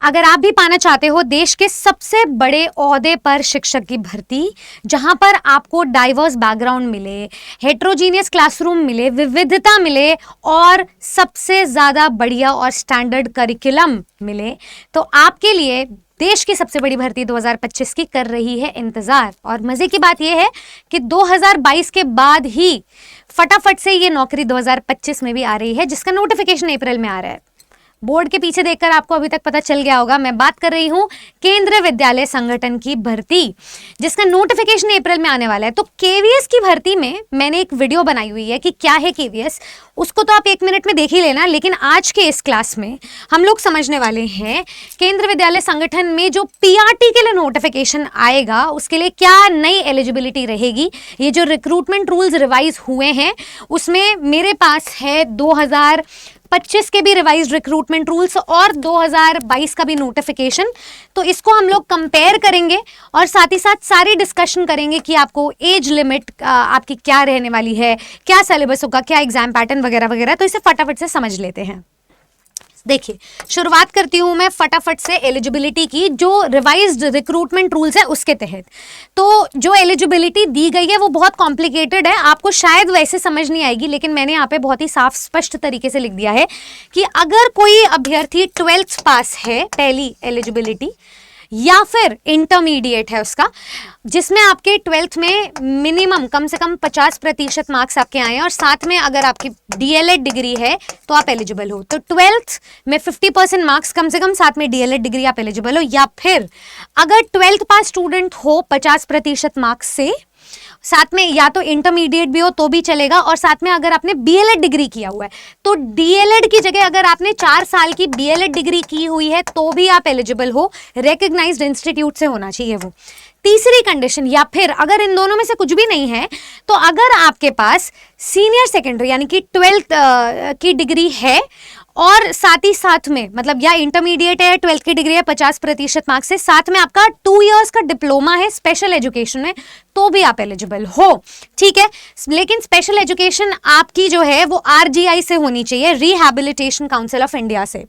अगर आप भी पाना चाहते हो देश के सबसे बड़े ओहदे पर शिक्षक की भर्ती, जहां पर आपको डाइवर्स बैकग्राउंड मिले, हेट्रोजीनियस क्लासरूम मिले, विविधता मिले और सबसे ज़्यादा बढ़िया और स्टैंडर्ड करिकुलम मिले, तो आपके लिए देश की सबसे बड़ी भर्ती 2025 की कर रही है इंतजार। और मजे की बात यह है कि 2022 के बाद ही फटाफट से ये नौकरी 2025 में भी आ रही है, जिसका नोटिफिकेशन अप्रैल में आ रहा है। बोर्ड के पीछे देखकर आपको अभी तक पता चल गया होगा, मैं बात कर रही हूं केंद्रीय विद्यालय संगठन की भर्ती, जिसका नोटिफिकेशन अप्रैल में आने वाला है। तो केवीएस की भर्ती में मैंने एक वीडियो बनाई हुई है कि क्या है केवीएस, उसको तो आप 1 मिनट में देख ही लेना। लेकिन आज के इस क्लास में हम लोग समझने वाले हैं केंद्रीय विद्यालय संगठन में जो पीआरटी के लिए नोटिफिकेशन आएगा उसके लिए क्या नई एलिजिबिलिटी रहेगी। ये जो रिक्रूटमेंट रूल्स रिवाइज हुए हैं उसमें मेरे पास है 2025 के भी रिवाइज रिक्रूटमेंट रूल्स और 2022 का भी नोटिफिकेशन। तो इसको हम लोग कंपेयर करेंगे और साथ ही साथ सारी डिस्कशन करेंगे कि आपको एज लिमिट आपकी क्या रहने वाली है, क्या सिलेबस होगा, क्या एग्जाम पैटर्न वगैरह वगैरह। तो इसे फटाफट से समझ लेते हैं। देखिए, शुरुआत करती हूं मैं फटाफट से एलिजिबिलिटी की, जो रिवाइज्ड रिक्रूटमेंट रूल्स है उसके तहत। तो जो एलिजिबिलिटी दी गई है वो बहुत कॉम्प्लिकेटेड है, आपको शायद वैसे समझ नहीं आएगी, लेकिन मैंने यहाँ पे बहुत ही साफ स्पष्ट तरीके से लिख दिया है कि अगर कोई अभ्यर्थी 12th पास है, पहली एलिजिबिलिटी, या फिर इंटरमीडिएट है उसका, जिसमें आपके 12th में मिनिमम कम से कम 50% मार्क्स आपके आए हैं और साथ में अगर आपकी डीएलएड डिग्री है तो आप एलिजिबल हो। तो 12th में 50% मार्क्स कम से कम, साथ में डीएलएड डिग्री, आप एलिजिबल हो। या फिर अगर 12th पास स्टूडेंट हो 50% मार्क्स से, साथ में या तो इंटरमीडिएट भी हो तो भी चलेगा, और साथ में अगर आपने बीएलएड डिग्री किया हुआ है तो डीएलएड की जगह अगर आपने 4 साल की बीएलएड डिग्री की हुई है तो भी आप एलिजिबल हो। रिकॉग्नाइज्ड इंस्टीट्यूट से होना चाहिए वो। तीसरी कंडीशन, या फिर अगर इन दोनों में से कुछ भी नहीं है तो अगर आपके पास सीनियर सेकेंडरी यानी कि 12th की डिग्री है और साथ ही साथ में मतलब या इंटरमीडिएट है, 12th की डिग्री है 50% मार्क्स से, साथ में आपका 2 इयर्स का डिप्लोमा है स्पेशल एजुकेशन में, तो भी आप एलिजिबल हो। ठीक है, लेकिन स्पेशल एजुकेशन आपकी जो है वो आरजीआई से होनी चाहिए, रिहैबिलिटेशन काउंसिल ऑफ इंडिया से।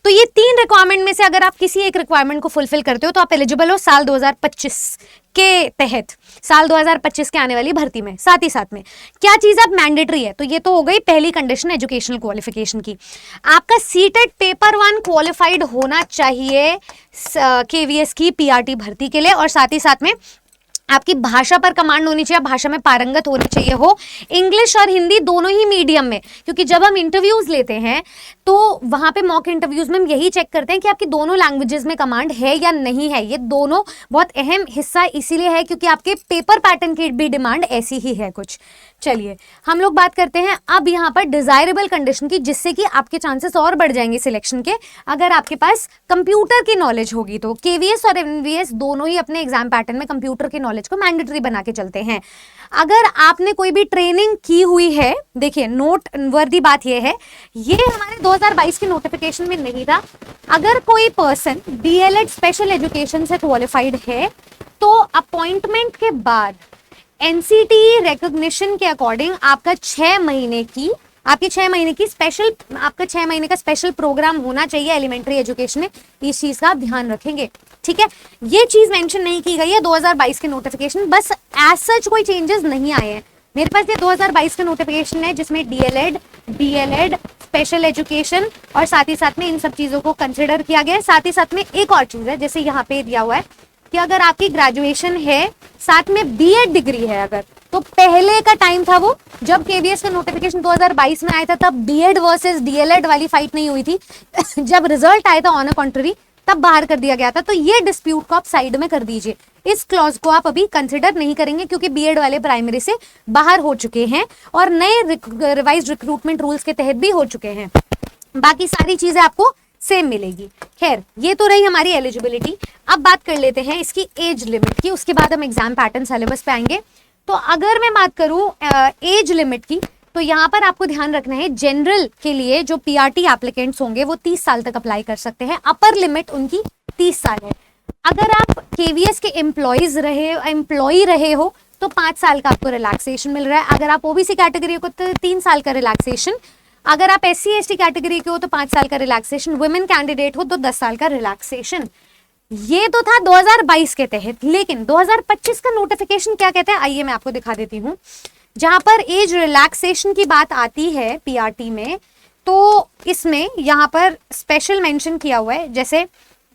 तो ये 3 रिक्वायरमेंट में से अगर आप किसी एक रिक्वायरमेंट को फुलफिल करते हो तो आप एलिजिबल हो साल 2025 के तहत, साल 2025 के आने वाली भर्ती में। साथ ही साथ में क्या चीज अब मैंडेटरी है, तो ये तो हो गई पहली कंडीशन एजुकेशनल क्वालिफिकेशन की। आपका सीटेट पेपर 1 क्वालिफाइड होना चाहिए केवीएस की पीआरटी भर्ती के लिए, और साथ ही साथ में आपकी भाषा पर कमांड होनी चाहिए, भाषा में पारंगत होनी चाहिए हो, इंग्लिश और हिंदी दोनों ही मीडियम में। क्योंकि जब हम इंटरव्यूज लेते हैं तो वहां पे मॉक इंटरव्यूज में हम यही चेक करते हैं कि आपकी दोनों लैंग्वेजेस में कमांड है या नहीं है। ये दोनों बहुत अहम हिस्सा इसीलिए है क्योंकि आपके पेपर पैटर्न की भी डिमांड ऐसी ही है कुछ। चलिए हम लोग बात करते हैं अब यहाँ पर डिजायरेबल कंडीशन की, जिससे कि आपके चांसेस और बढ़ जाएंगे सिलेक्शन के, अगर आपके पास कंप्यूटर की नॉलेज होगी तो। केवीएस और एमवीएस दोनों ही अपने एग्जाम पैटर्न में कंप्यूटर की नॉलेज को मैंडेटरी बना के चलते हैं। अगर आपने कोई भी ट्रेनिंग की हुई है, देखिए नोट वर्दी बात यह है, ये हमारे 2022 के नोटिफिकेशन में नहीं था। अगर कोई पर्सन डीएलएड स्पेशल एजुकेशन से क्वालिफाइड है तो अपॉइंटमेंट के बाद एनसीटी रिकॉग्निशन के अकॉर्डिंग आपका 6 महीने का स्पेशल प्रोग्राम होना चाहिए एलिमेंट्री एजुकेशन में। इस चीज का आप ध्यान रखेंगे, ठीक है। ये चीज मेंशन नहीं की गई है 2022 के नोटिफिकेशन, बस एज सच कोई चेंजेस नहीं आए हैं। मेरे पास ये 2022 का नोटिफिकेशन है जिसमें डीएलएड स्पेशल एजुकेशन और साथ ही साथ में इन सब चीजों को कंसिडर किया गया है। साथ ही साथ में एक और चीज है, जैसे यहाँ पे दिया हुआ है कि अगर आपकी ग्रेजुएशन है साथ में बीएड डिग्री है, अगर तो पहले का टाइम था वो जब केवीएस का नोटिफिकेशन 2022 में आया था, तब बीएड वर्सेस डीएलएड वाली फाइट नहीं हुई थी। जब रिजल्ट आया था ऑन अ कॉन्ट्ररी तब बाहर कर दिया गया था। तो ये डिस्प्यूट को आप साइड में कर दीजिए, इस क्लॉज को आप अभी कंसिडर नहीं करेंगे क्योंकि बीएड वाले प्राइमरी से बाहर हो चुके हैं और नए रिवाइज्ड रिक्रूटमेंट रूल्स के तहत भी हो चुके हैं। बाकी सारी चीजें आपको सेम मिलेगी। खैर, ये तो रही हमारी एलिजिबिलिटी। अब बात कर लेते हैं इसकी एज लिमिट की, उसके बाद हम एग्जाम पैटर्न सिलेबस पे आएंगे। तो अगर मैं बात करूं एज लिमिट की, तो यहाँ पर आपको ध्यान रखना है जनरल के लिए जो पीआरटी एप्लीकेंट्स होंगे वो 30 साल तक अप्लाई कर सकते हैं। अपर लिमिट उनकी 30 साल है। अगर आप केवीएस के एम्प्लॉय रहे हो तो 5 साल का आपको रिलैक्सेशन मिल रहा है। अगर आप ओबीसी कैटेगरी को तो 3 साल का रिलैक्सेशन अगर आप SC/ST कैटेगरी के हो तो 5 साल का रिलैक्सेशन, वुमेन कैंडिडेट हो तो 10 साल का रिलैक्सेशन। ये तो था 2022 के तहत, लेकिन 2025 का नोटिफिकेशन क्या कहते हैं आइए मैं आपको दिखा देती हूँ। जहां पर एज रिलैक्सेशन की बात आती है PRT में, तो इसमें यहाँ पर स्पेशल मेंशन किया हुआ है। जैसे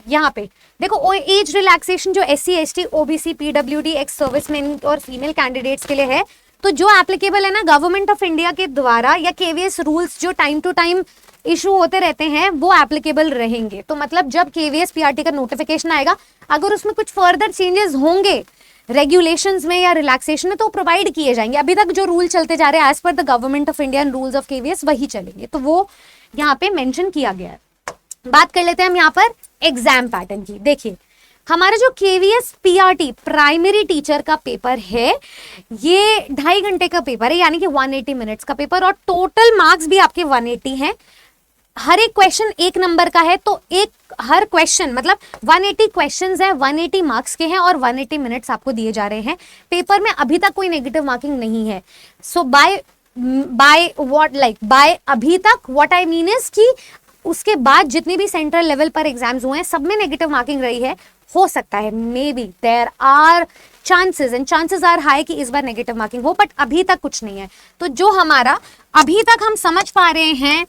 यहाँ पे देखो एज रिलैक्सेशन जो SC/ST OBC PWD ex serviceman और फीमेल कैंडिडेट्स के लिए है, तो जो एप्लीकेबल है ना गवर्नमेंट ऑफ इंडिया के द्वारा या KVS रूल्स जो टाइम टू टाइम इशू होते रहते हैं वो एप्लीकेबल रहेंगे। तो मतलब जब KVS PRT का नोटिफिकेशन आएगा, अगर उसमें कुछ फर्दर चेंजेस होंगे रेगुलेशंस में या रिलैक्सेशन में तो प्रोवाइड किए जाएंगे। अभी तक जो रूल चलते जा रहे हैं as per the government of India and rules of KVS वही चलेंगे, तो वो यहाँ पे मेंशन किया गया है। बात कर लेते हैं हम यहाँ पर एग्जाम पैटर्न की। देखिए हमारा जो KVS PRT प्राइमरी टीचर का पेपर है ये 2.5 घंटे का पेपर है, यानी कि 180 मिनट्स का पेपर, और टोटल मार्क्स भी आपके 180 हैं। हर एक क्वेश्चन 1 नंबर का है, तो हर क्वेश्चन मतलब 180 क्वेश्चंस है, 180 मार्क्स के हैं और 180 मिनट्स आपको दिए जा रहे हैं। पेपर में अभी तक कोई नेगेटिव मार्किंग नहीं है। सो बाय अभी तक व्हाट आई मीन इज कि उसके बाद जितनी भी सेंट्रल लेवल पर एग्जाम्स हुए हैं सब में नेगेटिव मार्किंग रही है। हो सकता है maybe there are chances and chances are high कि इस बार नेगेटिव मार्किंग हो, बट अभी तक कुछ नहीं है। तो जो हमारा अभी तक हम समझ पा रहे हैं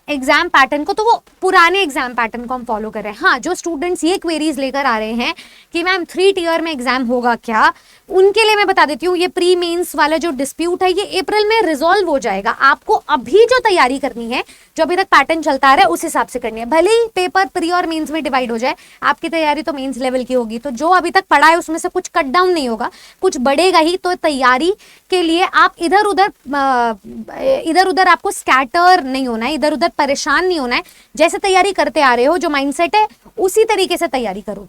एग्जाम पैटर्न को, तो वो पुराने एग्जाम पैटर्न को हम फॉलो कर रहे हैं। हाँ, जो स्टूडेंट्स ये क्वेरीज लेकर आ रहे हैं कि मैम 3 टियर में एग्जाम होगा क्या, उनके लिए मैं बता देती हूँ ये प्री मेंस वाला जो डिस्प्यूट है ये अप्रैल में रिजॉल्व हो जाएगा। आपको अभी जो तैयारी करनी है, जो अभी तक पैटर्न चलता आ रहा है उस हिसाब से करनी है। भले ही पेपर प्री और मेंस में डिवाइड हो जाए, आपकी तैयारी तो मेंस लेवल की होगी, तो जो अभी तक पढ़ा है उसमें से कुछ कट डाउन नहीं होगा, कुछ बढ़ेगा ही। तो तैयारी के लिए आप इधर उधर आपको स्कैटर नहीं होना है, इधर उधर परेशान नहीं होना है। जैसे तैयारी करते आ रहे हो, जो माइंडसेट है उसी तरीके से तैयारी करो।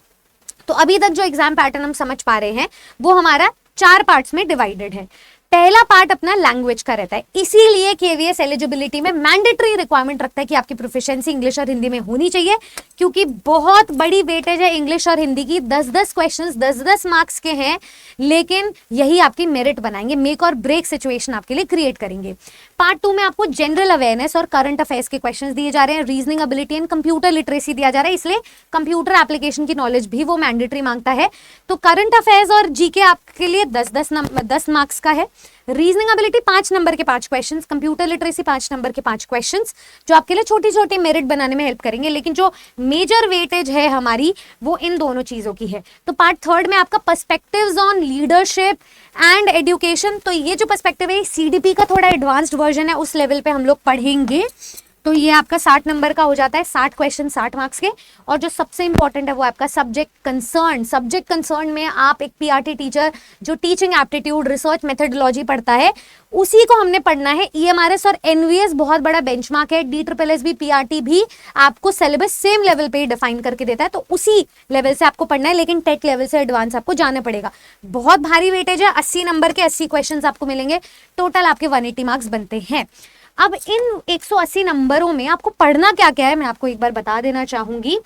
तो अभी तक जो एग्जाम पैटर्न हम समझ पा रहे हैं वो हमारा 4 पार्ट्स में डिवाइडेड है। पहला पार्ट अपना लैंग्वेज का रहता है, इसीलिए KVS एलिजिबिलिटी में मैंडेटरी रिक्वायरमेंट रखता है कि आपकी प्रोफिशिएंसी इंग्लिश और हिंदी में होनी चाहिए, क्योंकि बहुत बड़ी वेटेज है इंग्लिश और हिंदी की। 10-10 क्वेश्चंस 10-10 मार्क्स के हैं, लेकिन यही आपकी मेरिट बनाएंगे, मेक और ब्रेक सिचुएशन आपके लिए क्रिएट करेंगे। पार्ट 2 में आपको जनरल अवेयरनेस और करंट अफेयर्स के क्वेश्चंस दिए जा रहे हैं, reasoning ability and computer literacy दिया जा रहा है, इसलिए कंप्यूटर एप्लीकेशन की नॉलेज भी वो मैंडेटरी मांगता है। तो करंट अफेयर्स और GK आपके लिए 10 मार्क्स का है। रीजनिंग एबिलिटी 5 नंबर के 5 क्वेश्चंस, कंप्यूटर लिटरेसी 5 नंबर के 5 क्वेश्चंस, जो आपके लिए छोटी छोटी मेरिट बनाने में हेल्प करेंगे। लेकिन जो मेजर वेटेज है हमारी वो इन दोनों चीजों की है। तो पार्ट 3 में आपका perspectives on leadership and education, तो ये जो पर्सपेक्टिव है CDP का थोड़ा एडवांस्ड वर्जन है, उस लेवल पे हम लोग पढ़ेंगे। तो ये आपका 60 नंबर का हो जाता है, 60 क्वेश्चन 60 मार्क्स के। और जो सबसे इंपॉर्टेंट है वो आपका सब्जेक्ट कंसर्न में आप एक PRT टीचर जो टीचिंग एप्टीट्यूड रिसर्च मेथडोलॉजी पढ़ता है उसी को हमने पढ़ना है। EMRS और NVS बहुत बड़ा बेंचमार्क है, DSSB PRT भी आपको सिलेबस सेम लेवल पे डिफाइन करके देता है, तो उसी लेवल से आपको पढ़ना है, लेकिन टेट लेवल से एडवांस आपको जाना पड़ेगा। बहुत भारी वेटेज है, 80 नंबर के 80 क्वेश्चन आपको मिलेंगे, टोटल आपके 180 मार्क्स बनते हैं। अब इन 180 नंबरों में आपको पढ़ना क्या क्या है मैं आपको एक बार बता देना चाहूंगी।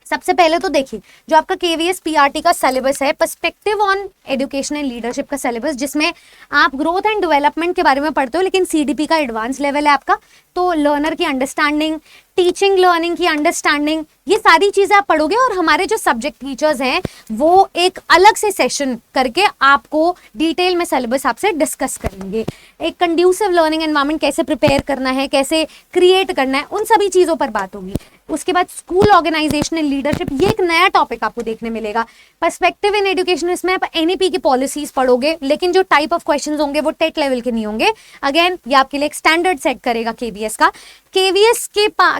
सबसे पहले तो देखिए जो आपका KVS PRT का सिलेबस है, perspective on education and leadership का सिलेबस, जिसमें आप ग्रोथ एंड डेवलपमेंट के बारे में पढ़ते हो, लेकिन CDP का एडवांस लेवल है आपका। तो लर्नर की अंडरस्टैंडिंग, टीचिंग लर्निंग की अंडरस्टैंडिंग, ये सारी चीजें आप पढ़ोगे। और हमारे जो सब्जेक्ट टीचर्स हैं वो एक अलग से सेशन करके आपको डिटेल में सिलेबस आपसे डिस्कस करेंगे। एक कंड्यूसिव लर्निंग एनवायरनमेंट कैसे प्रिपेयर करना है, कैसे क्रिएट करना है, उन सभी चीजों पर बात होगी। उसके बाद स्कूल ऑर्गेनाइजेशन एंड लीडरशिप, ये एक नया टॉपिक आपको देखने मिलेगा। पर्सपेक्टिव इन एजुकेशन, इसमें आप NEP की पॉलिसीज पढ़ोगे, लेकिन जो टाइप ऑफ क्वेश्चंस होंगे वो टेट लेवल के नहीं होंगे। अगेन ये आपके लिए एक स्टैंडर्ड सेट करेगा KVS का। KVS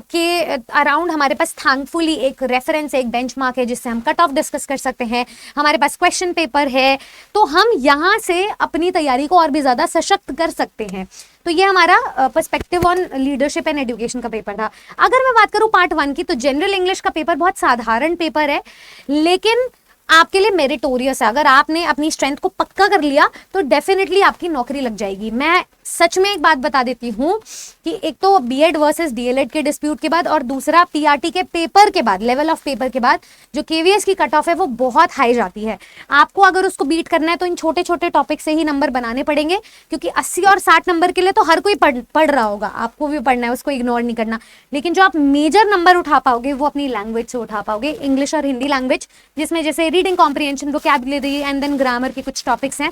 के अराउंड हमारे पास थैंकफुली एक रेफरेंस, एक बेंचमार्क है जिससे हम कट ऑफ डिस्कस कर सकते हैं। हमारे पास क्वेश्चन पेपर है, तो हम यहाँ से अपनी तैयारी को और भी ज्यादा सशक्त कर सकते हैं। तो ये हमारा perspective on leadership and education का पेपर था। अगर मैं बात करूँ पार्ट 1 की, तो जनरल इंग्लिश का पेपर बहुत साधारण पेपर है, लेकिन आपके लिए मेरिटोरियस है। अगर आपने अपनी स्ट्रेंथ को पक्का कर लिया तो डेफिनेटली आपकी नौकरी लग जाएगी। मैं सच में एक बात बता देती हूँ कि एक तो बीएड वर्सेस डीएलएड के डिस्प्यूट के बाद और दूसरा पीआरटी के पेपर के बाद, लेवल ऑफ पेपर के बाद जो केवीएस की कट ऑफ है वो बहुत हाई जाती है। आपको अगर उसको बीट करना है तो इन छोटे छोटे टॉपिक से ही नंबर बनाने पड़ेंगे, क्योंकि 80 और 60 नंबर के लिए तो हर कोई पढ़ रहा होगा, आपको भी पढ़ना है, उसको इग्नोर नहीं करना। लेकिन जो आप मेजर नंबर उठा पाओगे वो अपनी लैंग्वेज से उठा पाओगे, इंग्लिश और हिंदी लैंग्वेज, जिसमें जैसे reading comprehension, vocabulary and then grammar के कुछ टॉपिक्स हैं,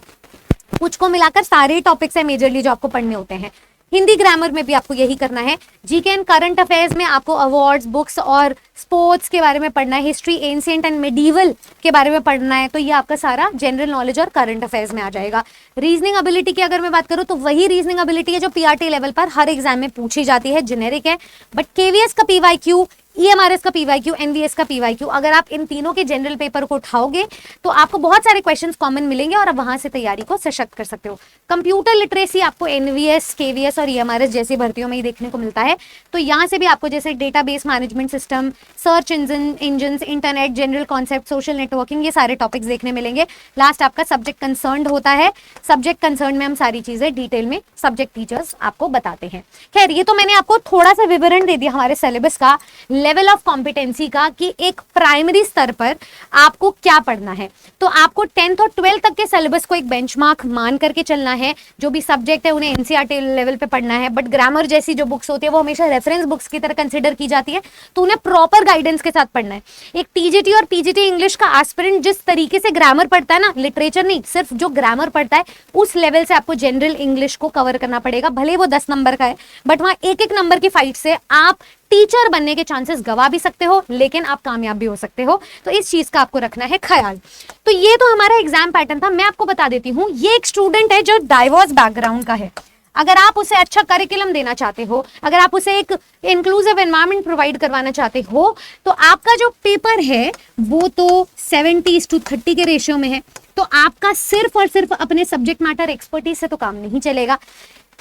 कुछ को मिलाकर सारे टॉपिक्स हैं मेजरली जो आपको पढ़ने होते हैं। हिंदी ग्रामर में भी आपको यही करना है। जीके एंड करंट अफेयर्स में आपको अवार्ड्स, बुक्स और स्पोर्ट्स के बारे में पढ़ना है, हिस्ट्री, एंशिएंट एंड मेडिवल के बारे में पढ़ना है, तो ये आपका सारा जनरल नॉलेज और करंट अफेयर्स में आ जाएगा। रीजनिंग एबिलिटी की अगर मैं बात करूं तो वही रीजनिंग एबिलिटी है जो पीआरटी लेवल पर हर एग्जाम में पूछी जाती है, जेनेरिक है, बट केवीएस का पीवाईक्यू, ईएमआरएस का पीवाईक्यू, एनवीएस का पीवाईक्यू, अगर आप इन तीनों के जनरल पेपर को उठाओगे तो आपको बहुत सारे क्वेश्चंस कॉमन मिलेंगे और आप वहां से तैयारी को सशक्त कर सकते हो। कंप्यूटर लिटरेसी आपको एनवीएस, केवीएस और ईएमआरएस जैसी भर्तियों में ही देखने को मिलता है, तो यहाँ से भी आपको जैसे database management system, search engine, internet, general concept, social networking, ये सारे टॉपिक्स देखने मिलेंगे। लास्ट आपका सब्जेक्ट कंसर्न होता है। सब्जेक्ट कंसर्न में हम सारी चीजें डिटेल में सब्जेक्ट टीचर्स आपको बताते हैं। खैर, ये तो मैंने आपको थोड़ा सा विवरण दे दिया हमारे सिलेबस का, लेवल ऑफ कॉम्पिटेंसी का, कि एक प्राइमरी स्तर पर आपको क्या पढ़ना है। तो आपको 10th और 12th तक के सिलेबस को एक बेंचमार्क मान करके चलना है। जो भी सब्जेक्ट है उन्हें एनसीईआरटी लेवल पे पढ़ना है, बट ग्रामर जैसी जो बुक्स होती है वो हमेशा रेफरेंस बुक्स की तरह कंसिडर की जाती है, तो उन्हें प्रॉपर गाइडेंस के साथ पढ़ना है। एक टीजीटी और पीजीटी इंग्लिश का एस्पिरेंट जिस तरीके से ग्रामर पढ़ता है ना, लिटरेचर नहीं, सिर्फ जो ग्रामर पढ़ता है उस लेवल से आपको जनरल इंग्लिश को कवर करना पड़ेगा, भले वो 10 नंबर का है, बट वहां एक एक नंबर की फाइट से आप टीचर बनने के चांसेस गवा भी सकते हो, लेकिन आप कामयाब भी हो सकते हो। तो इस चीज का आपको रखना है ख्याल। तो ये तो हमारा एग्जाम पैटर्न था। मैं आपको बता देती हूँ, ये एक स्टूडेंट है जो डाइवर्स बैकग्राउंड का है। अगर आप उसे अच्छा करिकुलम देना चाहते हो, अगर आप उसे एक इंक्लूसिव एनवायरनमेंट प्रोवाइड करवाना चाहते हो, तो आपका जो पेपर है वो तो 70:30 के रेशियो में है। तो आपका सिर्फ और सिर्फ अपने सब्जेक्ट मैटर एक्सपर्टीज से तो काम नहीं चलेगा।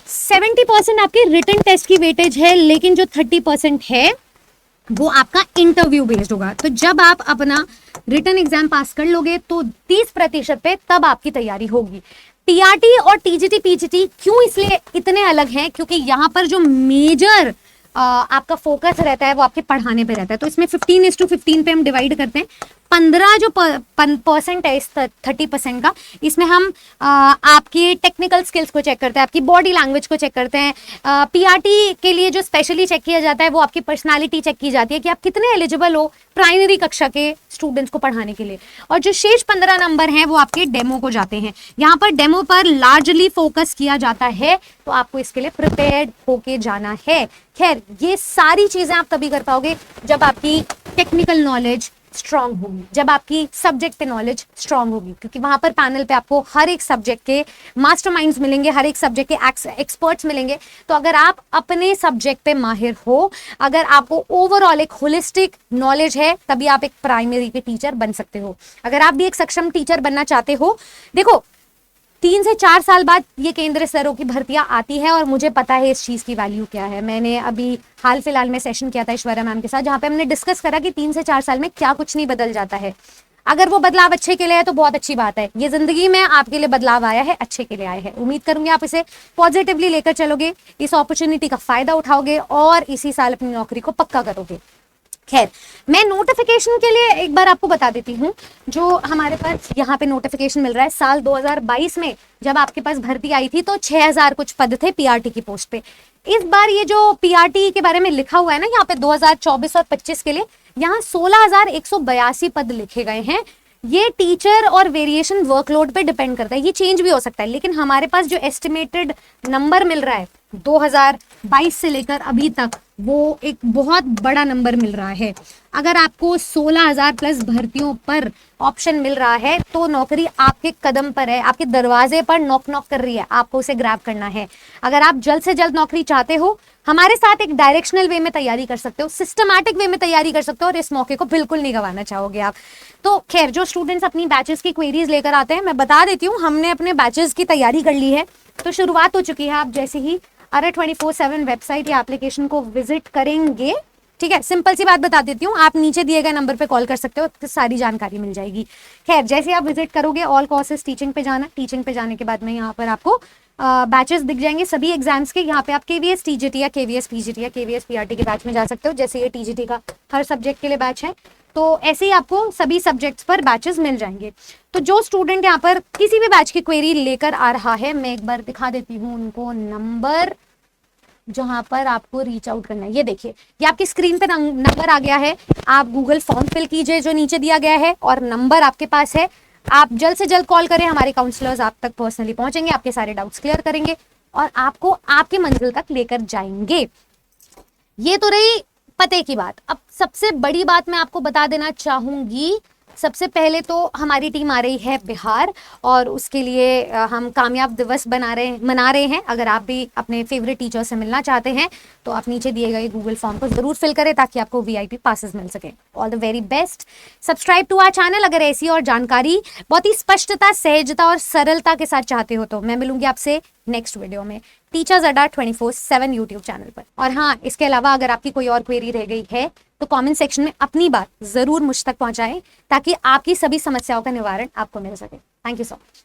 70% आपके रिटन टेस्ट की वेटेज है, लेकिन जो 30% है वो आपका इंटरव्यू बेस्ड होगा। तो जब आप अपना रिटन एग्जाम पास कर लोगे तो 30% पे तब आपकी तैयारी होगी। टीआरटी और टीजीटी पीजीटी क्यों इसलिए इतने अलग हैं, क्योंकि यहाँ पर जो मेजर आपका फोकस रहता है वो आपके पढ़ाने पे रहता है। तो इसमें 15:15 पे हम डिवाइड करते हैं। 15 जो परसेंट है इस 30% का, इसमें हम आपकी टेक्निकल स्किल्स को चेक करते हैं, आपकी बॉडी लैंग्वेज को चेक करते हैं। पीआरटी के लिए जो स्पेशली चेक किया जाता है वो आपकी पर्सनालिटी चेक की जाती है कि आप कितने एलिजिबल हो प्राइमरी कक्षा के स्टूडेंट्स को पढ़ाने के लिए। और जो शेष 15 नंबर हैं वो आपके डेमो को जाते हैं। यहाँ पर डेमो पर लार्जली फोकस किया जाता है, तो आपको इसके लिए प्रिपेयर्ड होके जाना है। खैर, ये सारी चीजें आप तभी कर पाओगे जब आपकी टेक्निकल नॉलेज स्ट्रांग होगी, जब आपकी सब्जेक्ट पे नॉलेज स्ट्रांग होगी, क्योंकि वहां पर पैनल पे आपको हर एक सब्जेक्ट के मास्टरमाइंड्स मिलेंगे, हर एक सब्जेक्ट के एक्सपर्ट्स मिलेंगे। तो अगर आप अपने सब्जेक्ट पे माहिर हो, अगर आपको ओवरऑल एक होलिस्टिक नॉलेज है, तभी आप एक प्राइमरी के टीचर बन सकते हो। अगर आप भी एक सक्षम टीचर बनना चाहते हो, देखो 3 से 4 साल बाद ये केंद्र स्तरों की भर्तियां आती है और मुझे पता है इस चीज की वैल्यू क्या है। मैंने अभी हाल फिलहाल में सेशन किया था ऐश्वर्या मैम के साथ, जहां पे हमने डिस्कस करा कि 3 से 4 साल में क्या कुछ नहीं बदल जाता है। अगर वो बदलाव अच्छे के लिए है तो बहुत अच्छी बात है। ये जिंदगी में आपके लिए बदलाव आया है, अच्छे के लिए आया है। उम्मीद करूंगी आप इसे पॉजिटिवली लेकर चलोगे, इस अपॉर्चुनिटी का फायदा उठाओगे और इसी साल अपनी नौकरी को पक्का करोगे। खैर, मैं नोटिफिकेशन के लिए एक बार आपको बता देती हूँ। जो हमारे पास यहाँ पे नोटिफिकेशन मिल रहा है, साल 2022 में जब आपके पास भर्ती आई थी तो 6000 कुछ पद थे पीआरटी की पोस्ट पे। इस बार ये जो पीआरटी के बारे में लिखा हुआ है ना यहाँ पे 2024 और 25 के लिए, यहाँ 16,182 पद लिखे गए हैं। ये टीचर और वेरिएशन वर्कलोड पे डिपेंड करता है, ये चेंज भी हो सकता है, लेकिन हमारे पास जो एस्टिमेटेड नंबर मिल रहा है 2022 से लेकर अभी तक, वो एक बहुत बड़ा नंबर मिल रहा है। अगर आपको 16,000 प्लस भर्तियों पर ऑप्शन मिल रहा है तो नौकरी आपके कदम पर है, आपके दरवाजे पर नॉक नॉक कर रही है, आपको उसे ग्रैब करना है। अगर आप जल्द से जल्द नौकरी चाहते हो, हमारे साथ एक डायरेक्शनल वे में तैयारी कर सकते हो, सिस्टमैटिक वे में तैयारी कर सकते हो और इस मौके को बिल्कुल नहीं गंवाना चाहोगे आप। तो खैर, जो स्टूडेंट्स अपनी बैचेस की क्वेरीज लेकर आते हैं, मैं बता देती हूँ, हमने अपने बैचेस की तैयारी कर ली है, तो शुरुआत हो चुकी है। आप जैसे ही अरे 24/7 वेबसाइट या एप्लीकेशन को विजिट करेंगे, ठीक है, सिंपल सी बात बता देती हूँ, आप नीचे दिए गए नंबर पे कॉल कर सकते हो, तो सारी जानकारी मिल जाएगी। खैर, जैसे आप विजिट करोगे ऑल कोर्सेज टीचिंग पे जाना, टीचिंग पे जाने के बाद में यहाँ पर आपको बैचेस दिख जाएंगे सभी एग्जाम्स के। यहाँ पे आप केवीएस टीजीटी या केवीएस पीजीटी या केवीएस पीआरटी के बैच में जा सकते हो। जैसे ये टीजीटी का हर सब्जेक्ट के लिए बैच है, तो ऐसे ही आपको सभी सब्जेक्ट्स पर बैचेस मिल जाएंगे। तो जो स्टूडेंट यहाँ पर किसी भी बैच की क्वेरी लेकर आ रहा है, मैं एक बार दिखा देती हूँ उनको नंबर जहां पर आपको रीच आउट करना है। ये देखिए, ये आपकी स्क्रीन पे नंबर आ गया है, आप गूगल फॉर्म फिल कीजिए जो नीचे दिया गया है, और नंबर आपके पास है। आप जल्द से जल्द कॉल करें, हमारे काउंसलर्स आप तक पर्सनली पहुंचेंगे, आपके सारे डाउट्स क्लियर करेंगे और आपको आपकी मंजिल तक लेकर जाएंगे। ये तो रही पते की बात। अब सबसे बड़ी बात मैं आपको बता देना चाहूंगी, सबसे पहले तो हमारी टीम आ रही है बिहार, और उसके लिए हम कामयाब दिवस मना रहे हैं। अगर आप भी अपने फेवरेट टीचर से मिलना चाहते हैं तो आप नीचे दिए गए गूगल फॉर्म को जरूर फिल करें ताकि आपको वीआईपी पासेस मिल सके। All the very best. Subscribe to our channel अगर ऐसी और जानकारी बहुत ही स्पष्टता, सहजता और सरलता के साथ चाहते हो तो। मैं मिलूंगी आपसे नेक्स्ट वीडियो में टीचर्स अड्डा 24/7 यूट्यूब चैनल पर। और हाँ, इसके अलावा अगर आपकी कोई और क्वेरी रह गई है तो कमेंट सेक्शन में अपनी बात जरूर मुझ तक पहुंचाएं ताकि आपकी सभी समस्याओं का निवारण आपको मिल सके। Thank you so much.